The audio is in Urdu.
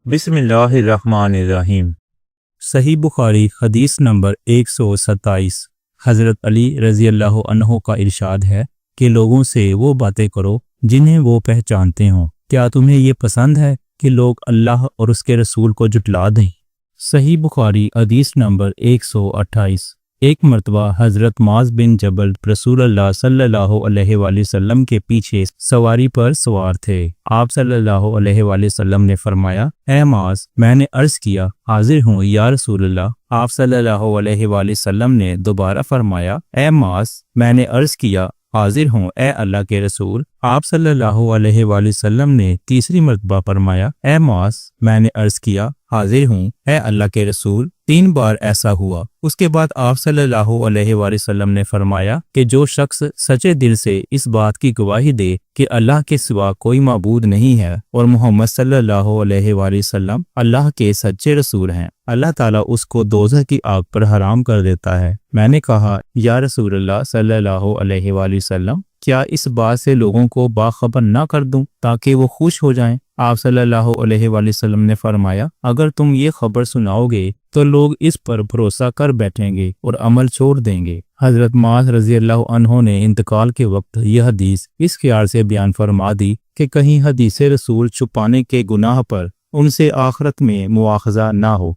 بسم اللہ الرحمن الرحیم۔ صحیح بخاری حدیث نمبر 127۔ حضرت علی رضی اللہ عنہ کا ارشاد ہے کہ لوگوں سے وہ باتیں کرو جنہیں وہ پہچانتے ہوں۔ کیا تمہیں یہ پسند ہے کہ لوگ اللہ اور اس کے رسول کو جھٹلا دیں؟ صحیح بخاری حدیث نمبر 128۔ ایک مرتبہ حضرت معاذ بن جبل رسول اللہ صلی اللہ علیہ وآلہ وسلم کے پیچھے سواری پر سوار تھے۔ آپ صلی اللہ علیہ وآلہ وسلم نے فرمایا، اے معاذ، میں نے عرض کیا، حاضر ہوں یا رسول اللہ۔ آپ صلی اللہ علیہ وآلہ وسلم نے دوبارہ فرمایا، اے معاذ، میں نے عرض کیا، حاضر ہوں اے اللہ کے رسول۔ آپ صلی اللہ علیہ وآلہ وسلم نے تیسری مرتبہ فرمایا، اے معاذ، میں نے عرض کیا، حاضر ہوں اے اللہ کے رسول۔ 3 بار ایسا ہوا۔ اس کے بعد آپ صلی اللہ علیہ وآلہ وسلم نے فرمایا کہ جو شخص سچے دل سے اس بات کی گواہی دے کہ اللہ کے سوا کوئی معبود نہیں ہے اور محمد صلی اللہ علیہ وآلہ وسلم اللہ کے سچے رسول ہیں، اللہ تعالیٰ اس کو دوزخ کی آگ پر حرام کر دیتا ہے۔ میں نے کہا، یا رسول اللہ صلی اللہ علیہ وآلہ وسلم، کیا اس بات سے لوگوں کو باخبر نہ کر دوں تاکہ وہ خوش ہو جائیں؟ آپ صلی اللہ علیہ وآلہ وسلم نے فرمایا، اگر تم یہ خبر سناؤ گے تو لوگ اس پر بھروسہ کر بیٹھیں گے اور عمل چھوڑ دیں گے۔ حضرت معاذ رضی اللہ عنہ نے انتقال کے وقت یہ حدیث اس خیال سے بیان فرما دی کہ کہیں حدیث رسول چھپانے کے گناہ پر ان سے آخرت میں مواخذہ نہ ہو۔